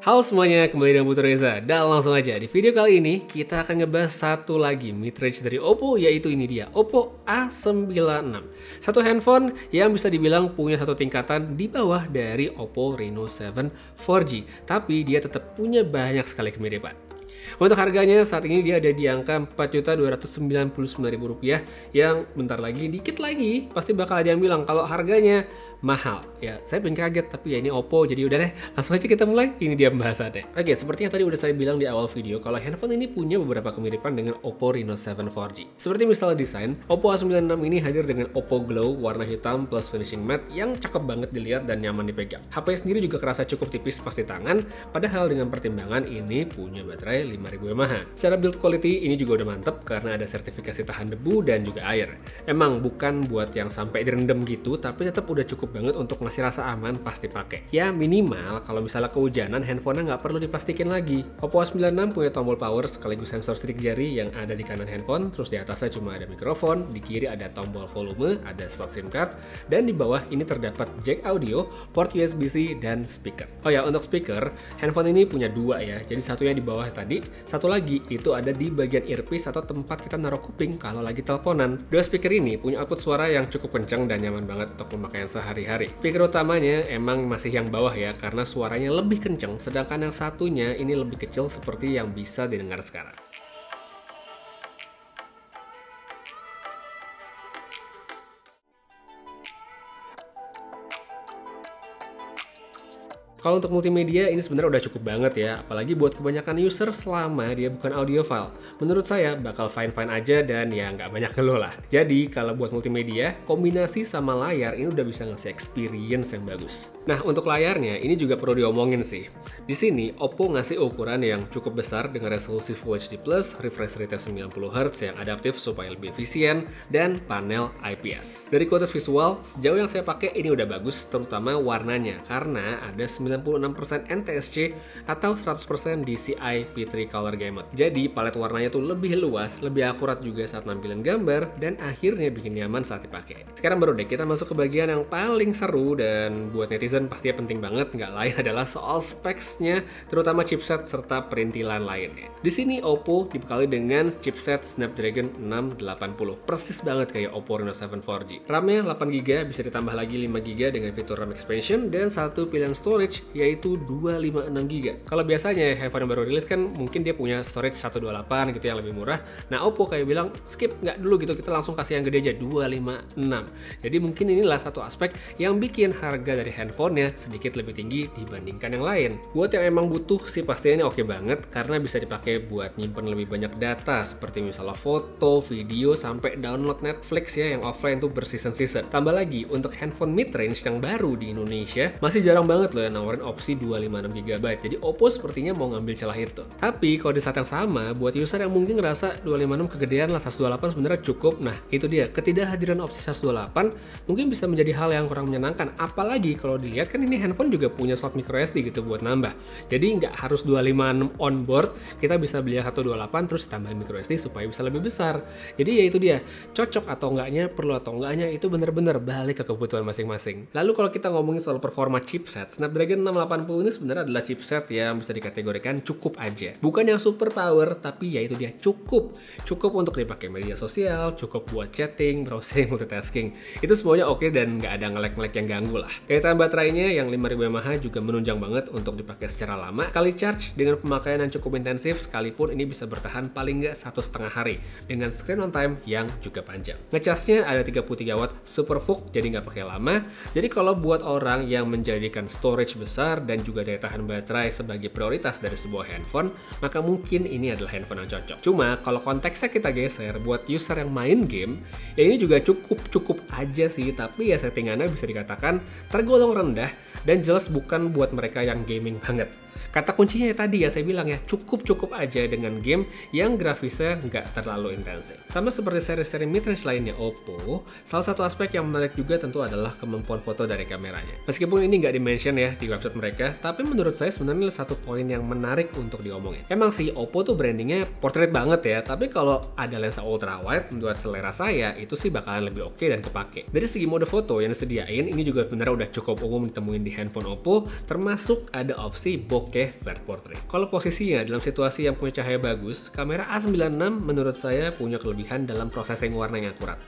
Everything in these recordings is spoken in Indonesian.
Halo semuanya, kembali dengan Putu Reza. Dan langsung aja, di video kali ini kita akan ngebahas satu lagi mid-range dari Oppo, yaitu ini dia, Oppo A96. Satu handphone yang bisa dibilang punya satu tingkatan di bawah dari Oppo Reno 7 4G, tapi dia tetap punya banyak sekali kemiripan. Untuk harganya saat ini dia ada di angka Rp4.299.000 yang bentar lagi, dikit lagi pasti bakal ada yang bilang kalau harganya mahal. Ya, saya pengen kaget, tapi ya ini Oppo, jadi udah deh, langsung aja kita mulai. Ini dia pembahasannya. Oke, seperti yang tadi udah saya bilang di awal video, kalau handphone ini punya beberapa kemiripan dengan Oppo Reno 7 4G. Seperti misalnya desain, Oppo A96 ini hadir dengan Oppo Glow warna hitam plus finishing matte yang cakep banget dilihat dan nyaman dipegang. HP sendiri juga kerasa cukup tipis pas di tangan, padahal dengan pertimbangan ini punya baterai 5000 mAh. Secara build quality ini juga udah mantep karena ada sertifikasi tahan debu dan juga air. Emang bukan buat yang sampai direndam gitu, tapi tetap udah cukup banget untuk ngasih rasa aman pas dipakai. Ya minimal kalau misalnya kehujanan, handphonenya nggak perlu diplastikin lagi. Oppo A96 punya tombol power sekaligus sensor sidik jari yang ada di kanan handphone, terus di atasnya cuma ada mikrofon, di kiri ada tombol volume, ada slot SIM card, dan di bawah ini terdapat jack audio, port USB-C, dan speaker. Oh ya, untuk speaker, handphone ini punya dua ya, jadi satunya di bawah tadi, satu lagi itu ada di bagian earpiece atau tempat kita naruh kuping kalau lagi teleponan. Dua speaker ini punya output suara yang cukup kencang dan nyaman banget untuk pemakaian sehari-hari. Speaker utamanya emang masih yang bawah ya, karena suaranya lebih kencang, sedangkan yang satunya ini lebih kecil seperti yang bisa didengar sekarang. Kalau untuk multimedia ini sebenarnya udah cukup banget ya, apalagi buat kebanyakan user selama dia bukan audiophile. Menurut saya bakal fine-fine aja dan ya nggak banyak ngeluh lah. Jadi kalau buat multimedia, kombinasi sama layar ini udah bisa ngasih experience yang bagus. Nah untuk layarnya ini juga perlu diomongin sih. Di sini Oppo ngasih ukuran yang cukup besar dengan resolusi Full HD+, refresh rate 90Hz yang adaptif supaya lebih efisien, dan panel IPS. Dari kualitas visual, sejauh yang saya pakai ini udah bagus, terutama warnanya, karena ada 96% NTSC atau 100% DCI P3 Color Gamut. Jadi palet warnanya tuh lebih luas, lebih akurat juga saat nampilin gambar, dan akhirnya bikin nyaman saat dipakai. Sekarang baru deh kita masuk ke bagian yang paling seru dan buat netizen pastinya penting banget, nggak lain adalah soal specs-nya, terutama chipset serta perintilan lainnya. Di sini Oppo dibekali dengan chipset Snapdragon 680, persis banget kayak Oppo Reno 7 4G. RAM-nya 8GB, bisa ditambah lagi 5GB dengan fitur RAM expansion, dan satu pilihan storage yaitu 256GB. Kalau biasanya handphone yang baru rilis kan mungkin dia punya storage 128 gitu yang lebih murah. Nah Oppo kayak bilang skip nggak dulu gitu, kita langsung kasih yang gede aja 256. Jadi mungkin inilah satu aspek yang bikin harga dari handphonenya sedikit lebih tinggi dibandingkan yang lain. Buat yang emang butuh sih pastinya ini oke banget karena bisa dipakai buat nyimpen lebih banyak data seperti misalnya foto, video, sampai download Netflix ya yang offline tuh berseason-season. Tambah lagi untuk handphone mid-range yang baru di Indonesia masih jarang banget loh yang nawarin opsi 256GB. Jadi Oppo sepertinya mau ngambil celah itu. Tapi kalau di saat yang sama, buat user yang mungkin ngerasa 256 kegedean lah, 128 sebenarnya cukup. Nah, itu dia, ketidakhadiran opsi 128 mungkin bisa menjadi hal yang kurang menyenangkan. Apalagi kalau dilihat kan ini handphone juga punya slot microSD gitu buat nambah. Jadi nggak harus 256 on board, kita bisa beli 128 terus ditambahin microSD supaya bisa lebih besar. Jadi ya itu dia, cocok atau enggaknya, perlu atau enggaknya itu bener-bener balik ke kebutuhan masing-masing. Lalu kalau kita ngomongin soal performa chipset, Snapdragon 680 ini sebenarnya adalah chipset yang bisa dikategorikan cukup aja. Bukan yang super power, tapi ya itu dia, cukup. Cukup untuk dipakai media sosial, cukup buat chatting, browsing, multitasking. Itu semuanya oke dan nggak ada nge-lag yang ganggu lah. Daya tahan baterainya yang 5000 mAh juga menunjang banget untuk dipakai secara lama. Kali charge dengan pemakaian yang cukup intensif, sekalipun ini bisa bertahan paling nggak 1,5 hari dengan screen on time yang juga panjang. Ngecasnya ada 33 watt super VOOC, jadi nggak pakai lama. Jadi kalau buat orang yang menjadikan storage besar dan juga daya tahan baterai sebagai prioritas dari sebuah handphone, maka mungkin ini adalah handphone yang cocok. Cuma kalau konteksnya kita geser buat user yang main game, ya ini juga cukup aja sih, tapi ya settingannya bisa dikatakan tergolong rendah dan jelas bukan buat mereka yang gaming banget. Kata kuncinya tadi ya saya bilang ya, cukup aja dengan game yang grafisnya nggak terlalu intensif. Sama seperti seri-seri mid-range lainnya Oppo, salah satu aspek yang menarik juga tentu adalah kemampuan foto dari kameranya. Meskipun ini nggak di-mention ya di website mereka, tapi menurut saya sebenarnya satu poin yang menarik untuk diomongin. Emang sih Oppo tuh brandingnya portrait banget ya, tapi kalau ada lensa ultra wide buat selera saya, itu sih bakalan lebih oke dan kepake. Dari segi mode foto yang disediain, ini juga sebenarnya udah cukup umum ditemuin di handphone Oppo, termasuk ada opsi box bokeh flat portrait. Kalau posisinya dalam situasi yang punya cahaya bagus, kamera A96 menurut saya punya kelebihan dalam processing warna yang akurat.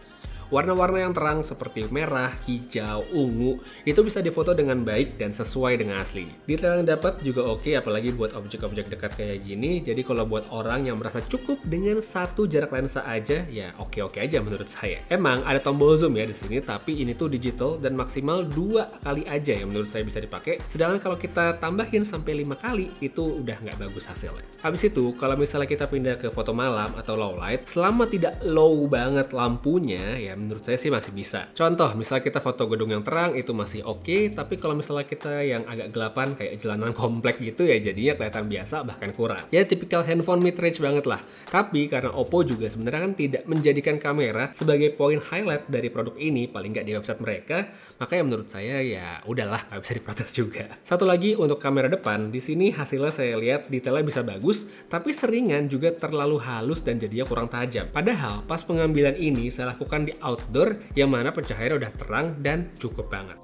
Warna-warna yang terang seperti merah, hijau, ungu itu bisa difoto dengan baik dan sesuai dengan aslinya. Detail yang dapat juga oke, apalagi buat objek-objek dekat kayak gini. Jadi kalau buat orang yang merasa cukup dengan satu jarak lensa aja, ya oke-oke aja menurut saya. Emang ada tombol zoom ya di sini, tapi ini tuh digital dan maksimal 2 kali aja yang menurut saya bisa dipakai. Sedangkan kalau kita tambahin sampai 5 kali, itu udah nggak bagus hasilnya. Habis itu, kalau misalnya kita pindah ke foto malam atau low light, selama tidak low banget lampunya, ya menurut saya sih masih bisa. Contoh, misalnya kita foto gedung yang terang itu masih oke, tapi kalau misalnya kita yang agak gelapan kayak jalanan komplek gitu ya jadinya kelihatan biasa bahkan kurang. Ya tipikal handphone mid-range banget lah. Tapi karena Oppo juga sebenarnya kan tidak menjadikan kamera sebagai poin highlight dari produk ini, paling nggak di website mereka, makanya menurut saya ya udahlah nggak bisa diprotes juga. Satu lagi untuk kamera depan, di sini hasilnya saya lihat detailnya bisa bagus, tapi seringan juga terlalu halus dan jadinya kurang tajam. Padahal pas pengambilan ini saya lakukan di outdoor yang mana pencahayaannya udah terang dan cukup banget.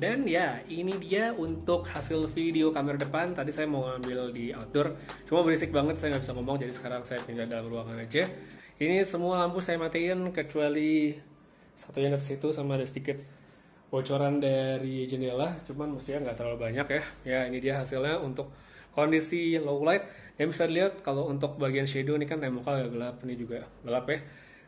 Dan ya, ini dia untuk hasil video kamera depan. Tadi saya mau ngambil di outdoor, cuma berisik banget, saya nggak bisa ngomong, jadi sekarang saya pindah dalam ruangan aja. Ini semua lampu saya matiin, kecuali satu yang di situ, sama ada sedikit bocoran dari jendela, cuman mestinya nggak terlalu banyak ya. Ya, ini dia hasilnya untuk kondisi low light. Dan bisa dilihat kalau untuk bagian shadow ini kan temboknya agak gelap, ini juga gelap ya.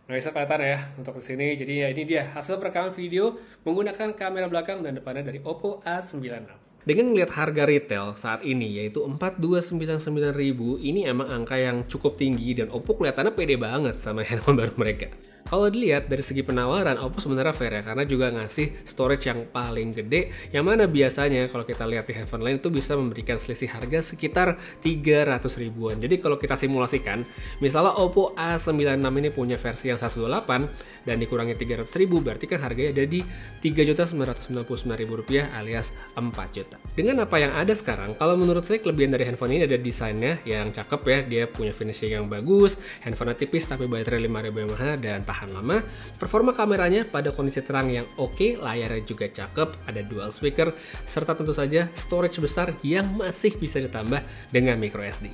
Nggak bisa kelihatan ya untuk di sini. Jadi ya ini dia hasil perekaman video menggunakan kamera belakang dan depannya dari Oppo A96. Dengan melihat harga retail saat ini yaitu 4299.000, ini emang angka yang cukup tinggi dan Oppo kelihatannya pede banget sama handphone baru mereka. Kalau dilihat dari segi penawaran, Oppo sebenarnya fair ya, karena juga ngasih storage yang paling gede, yang mana biasanya kalau kita lihat di handphone lain itu bisa memberikan selisih harga sekitar 300 ribuan. Jadi kalau kita simulasikan, misalnya Oppo A96 ini punya versi yang 128 dan dikurangi 300 ribu, berarti kan harganya ada di 3.999.000 rupiah alias 4 juta. Dengan apa yang ada sekarang, kalau menurut saya kelebihan dari handphone ini ada desainnya yang cakep ya, dia punya finishing yang bagus, handphone tipis tapi baterai 5000 mAh dan tahan lama, performa kameranya pada kondisi terang yang oke, layarnya juga cakep, ada dual speaker, serta tentu saja storage besar yang masih bisa ditambah dengan micro SD.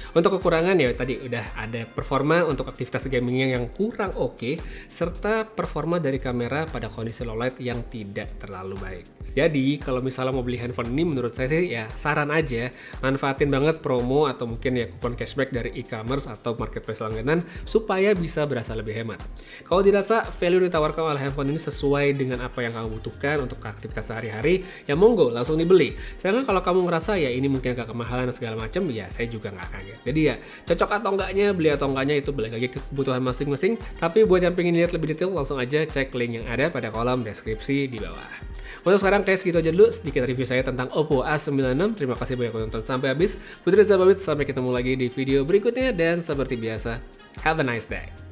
Untuk kekurangan ya tadi udah ada performa untuk aktivitas gamingnya yang kurang oke, serta performa dari kamera pada kondisi low light yang tidak terlalu baik. Jadi kalau misalnya mau beli handphone ini menurut saya sih ya saran aja, manfaatin banget promo atau mungkin ya kupon cashback dari e-commerce atau marketplace langganan supaya bisa berasa lebih hemat. Kalau dirasa value ditawarkan oleh handphone ini sesuai dengan apa yang kamu butuhkan untuk aktivitas sehari-hari, ya monggo langsung dibeli. Sedangkan kalau kamu ngerasa ya ini mungkin agak kemahalan dan segala macam, ya saya juga nggak akan kaget. Jadi ya, cocok atau enggaknya, beli atau enggaknya itu balik lagi ke kebutuhan masing-masing. Tapi buat yang pengen lihat lebih detail, langsung aja cek link yang ada pada kolom deskripsi di bawah. Untuk sekarang guys, gitu aja dulu sedikit review saya tentang Oppo A96. Terima kasih banyak nonton sampai habis. Putri Reza pamit, sampai ketemu lagi di video berikutnya. Dan seperti biasa, have a nice day.